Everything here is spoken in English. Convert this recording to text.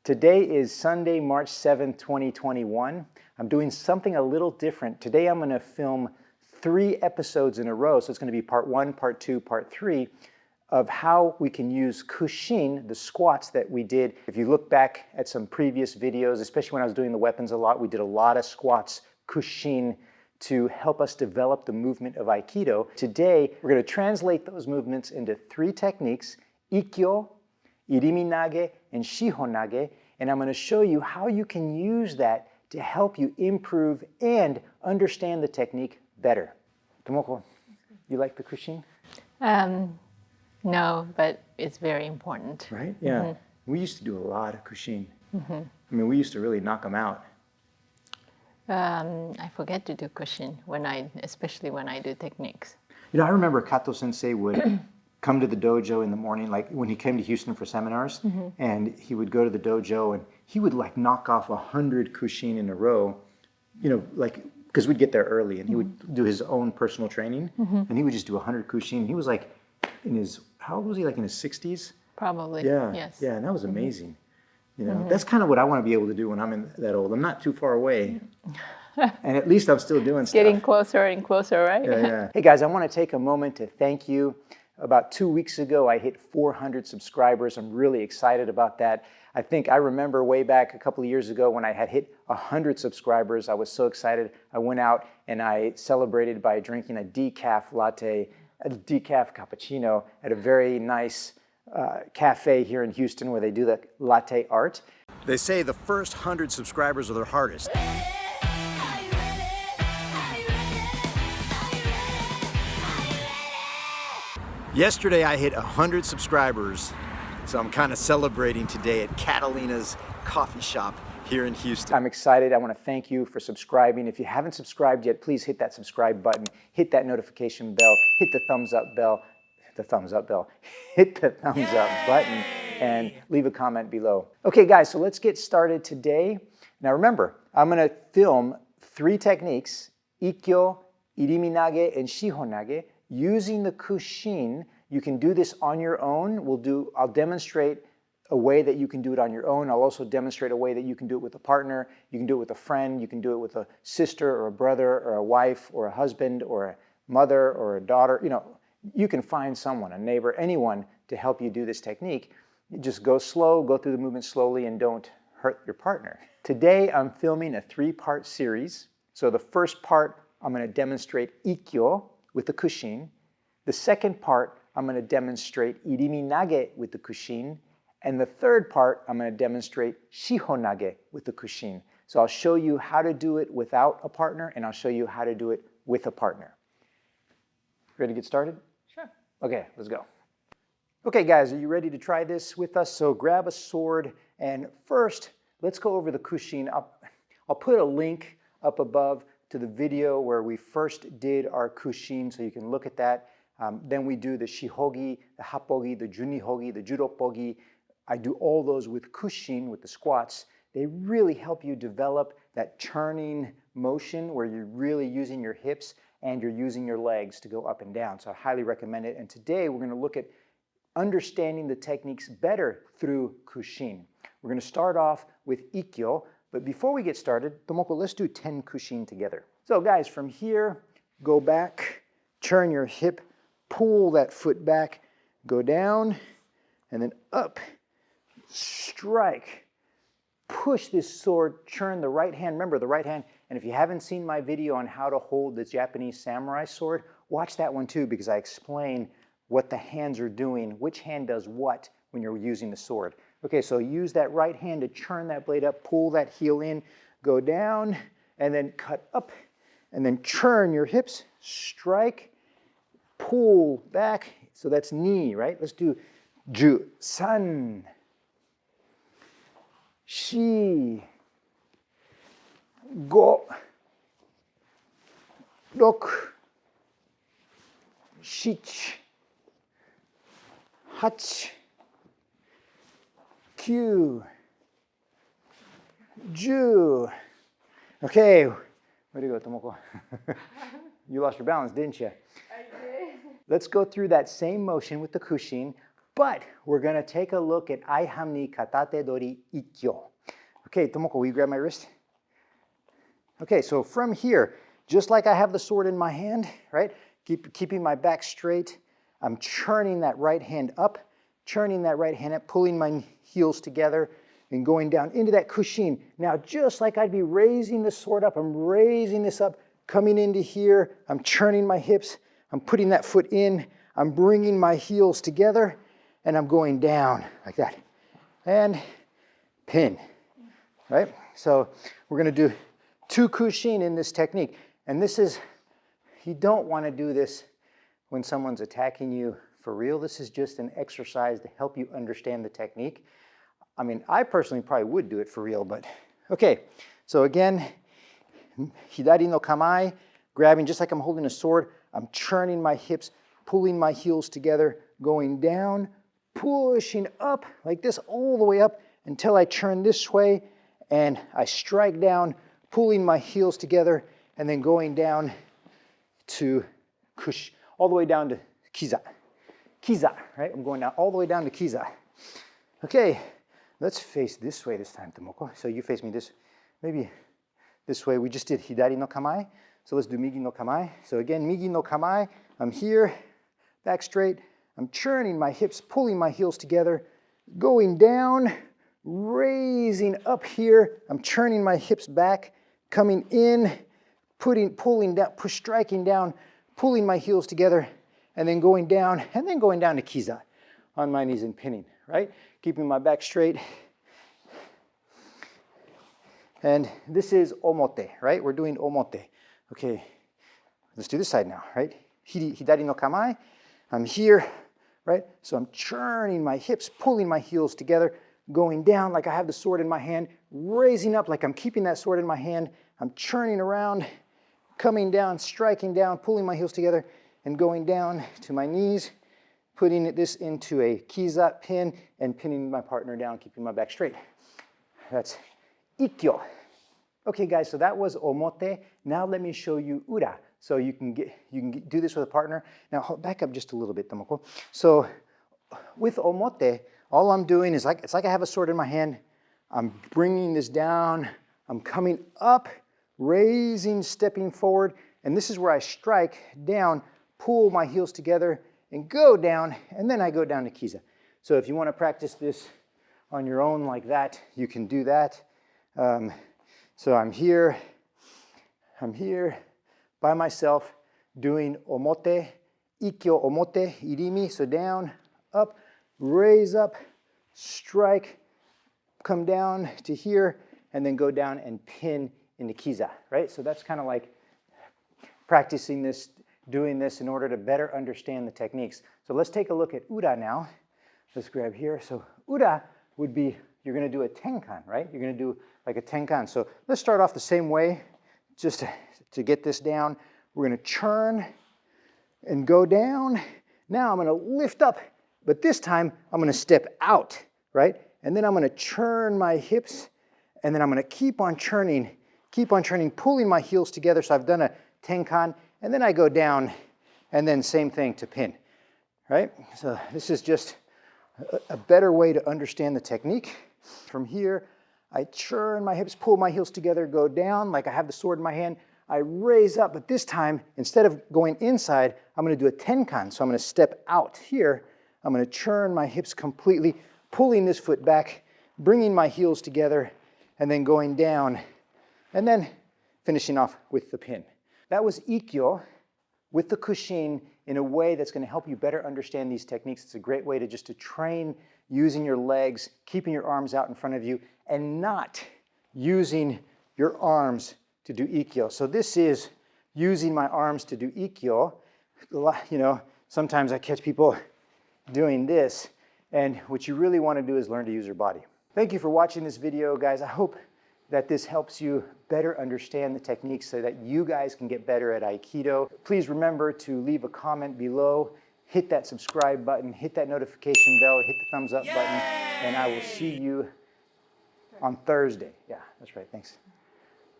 Today is Sunday, March 7th, 2021. I'm doing something a little different. Today I'm going to film 3 episodes in a row, so it's going to be part 1, part 2, part 3 of how we can use Kusshin, the squats that we did. If you look back at some previous videos, especially when I was doing the weapons a lot, we did a lot of squats, Kusshin, to help us develop the movement of Aikido. Today, we're going to translate those movements into 3 techniques, Ikkyo, Irimi Nage, and Shiho Nage, and I'm going to show you how you can use that to help you improve and understand the technique better. Tomoko, you like the Kusshin? No, but it's very important. Right? Yeah. We used to do a lot of Kusshin. I mean, we used to really knock them out. I forget to do Kusshin, especially when I do techniques. You know, I remember Kato Sensei would come to the dojo in the morning, like when he came to Houston for seminars, and he would go to the dojo and he would like knock off 100 Kusshin in a row, you know, like, because we'd get there early and he would do his own personal training and he would just do 100 Kusshin. He was like in his, how old was he, like in his 60s? Probably, yeah, yes. Yeah, and that was amazing. You know, that's kind of what I want to be able to do when I'm that old. I'm not too far away. And at least I'm still doing stuff. Getting closer and closer, right? Yeah. Hey guys, I want to take a moment to thank you. About 2 weeks ago, I hit 400 subscribers. I'm really excited about that. I remember way back a couple of years ago when I had hit 100 subscribers. I was so excited. I went out and I celebrated by drinking a decaf latte, a decaf cappuccino at a very nice cafe here in Houston where they do the latte art. They say the first 100 subscribers are their hardest. Yesterday I hit 100 subscribers, so I'm kind of celebrating today at Catalina's coffee shop here in Houston. I'm excited. I want to thank you for subscribing. If you haven't subscribed yet, please hit that subscribe button, hit that notification bell, hit the thumbs up bell, hit the thumbs up button, and leave a comment below. Okay guys, so let's get started today. Now remember, I'm going to film 3 techniques, Ikkyo, Irimi Nage, and Shiho Nage, using the Kusshin. You can do this on your own. I'll demonstrate a way that you can do it on your own. I'll also demonstrate a way that you can do it with a partner. You can do it with a friend. You can do it with a sister or a brother or a wife or a husband or a mother or a daughter. You know, you can find someone, a neighbor, anyone to help you do this technique. You just go slow, go through the movement slowly, and don't hurt your partner. Today I'm filming a 3-part series. So the first part, I'm going to demonstrate Ikkyo with the Kusshin. The second part, I'm going to demonstrate Irimi Nage with the Kusshin. And the third part, I'm going to demonstrate Shiho Nage with the Kusshin. So I'll show you how to do it without a partner, and I'll show you how to do it with a partner. Ready to get started? Sure. Okay, let's go. Okay guys, are you ready to try this with us? So grab a sword, and first, let's go over the Kusshin. I'll put a link up above to the video where we first did our Kusshin, so you can look at that. Then we do the Shihogi, the Happogi, the Junihogi, the Juroppogi. I do all those with Kusshin, with the squats. They really help you develop that turning motion where you're really using your hips and you're using your legs to go up and down. So I highly recommend it. And today we're going to look at understanding the techniques better through Kusshin. We're going to start off with Ikkyo. But before we get started, Tomoko, let's do 10 Kusshin together. So guys, from here, go back, turn your hip, pull that foot back, go down, and then up, strike, push this sword, turn the right hand, remember the right hand, and if you haven't seen my video on how to hold the Japanese samurai sword, watch that one too, because I explain what the hands are doing, which hand does what when you're using the sword. Okay, so use that right hand to turn that blade up, pull that heel in, go down, and then cut up, and then turn your hips, strike, pull back. So that's knee, right? Let's do Ju, San, Shi, Go, Rok, Shich, Hach, Q, Ju. Okay, way to go, Tomoko. You lost your balance, didn't you? I did. Let's go through that same motion with the Kusshin. But we're going to take a look at Aihamni Katate-dori Ikkyo. Okay, Tomoko, will you grab my wrist? Okay, so from here, just like I have the sword in my hand, right? Keeping my back straight, I'm churning that right hand up, pulling my heels together and going down into that Kusshin. Now, just like I'd be raising the sword up, I'm raising this up, coming into here, I'm churning my hips, I'm putting that foot in, I'm bringing my heels together, and I'm going down like that. And pin, right? So we're gonna do 2 Kusshin in this technique. And this is, you don't wanna do this when someone's attacking you for real. This is just an exercise to help you understand the technique. I mean, I personally probably would do it for real, but okay. So again, hidari no kamae, grabbing just like I'm holding a sword. I'm churning my hips, pulling my heels together, going down, pushing up like this all the way up until I turn this way and I strike down, pulling my heels together and then going down to kush, all the way down to kiza. Kiza, right? I'm going down all the way down to kiza. Okay, let's face this way this time, Tomoko. So you face me this, maybe this way. We just did hidari no kamae. So let's do migi no kamae. So again, migi no kamae. I'm here, back straight. I'm churning my hips, pulling my heels together, going down, raising up here. I'm churning my hips back, coming in, pulling down, striking down, pulling my heels together, and then going down to kiza on my knees and pinning, right? Keeping my back straight. And this is omote, right? We're doing omote. Okay, let's do this side now, right? Hidari no kamae. I'm here, right? So I'm churning my hips, pulling my heels together, going down like I have the sword in my hand, raising up like I'm keeping that sword in my hand. I'm churning around, coming down, striking down, pulling my heels together, and going down to my knees, putting this into a kiza pin, and pinning my partner down, keeping my back straight. That's Ikkyo. Okay, guys, so that was omote. Now let me show you ura. So you can do this with a partner. Now back up just a little bit, Tomoko. So with omote, all I'm doing is it's like I have a sword in my hand. I'm bringing this down. I'm coming up, raising, stepping forward, and this is where I strike down, pull my heels together, and go down, and then I go down to kiza. So if you want to practice this on your own like that, you can do that. So I'm here by myself doing omote, ikkyo omote, irimi, so down, up, raise up, strike, come down to here, and then go down and pin into kiza, right? So that's kind of like practicing this, doing this in order to better understand the techniques. So let's take a look at ura now. Let's grab here. So ura would be, you're going to do a tenkan, right? You're going to do like a tenkan. So let's start off the same way, just to get this down. We're going to churn and go down. Now I'm going to lift up, but this time I'm going to step out, right? And then I'm going to churn my hips, and then I'm going to keep on churning, pulling my heels together. So I've done a tenkan, and then I go down, and then same thing to pin, right? So this is just a better way to understand the technique. From here, I churn my hips, pull my heels together, go down like I have the sword in my hand. I raise up, but this time, instead of going inside, I'm going to do a tenkan. So I'm going to step out here. I'm going to churn my hips completely, pulling this foot back, bringing my heels together, and then going down, and then finishing off with the pin. That was Ikkyo with the Kusshin in a way that's going to help you better understand these techniques. It's a great way to train using your legs, keeping your arms out in front of you, and not using your arms to do Ikkyo. So this is using my arms to do Ikkyo. You know, sometimes I catch people doing this, and what you really want to do is learn to use your body. Thank you for watching this video, guys. I hope that this helps you better understand the techniques so that you guys can get better at Aikido. Please remember to leave a comment below, hit that subscribe button, hit that notification bell, hit the thumbs up button, and I will see you on Thursday. Yeah, that's right. Thanks.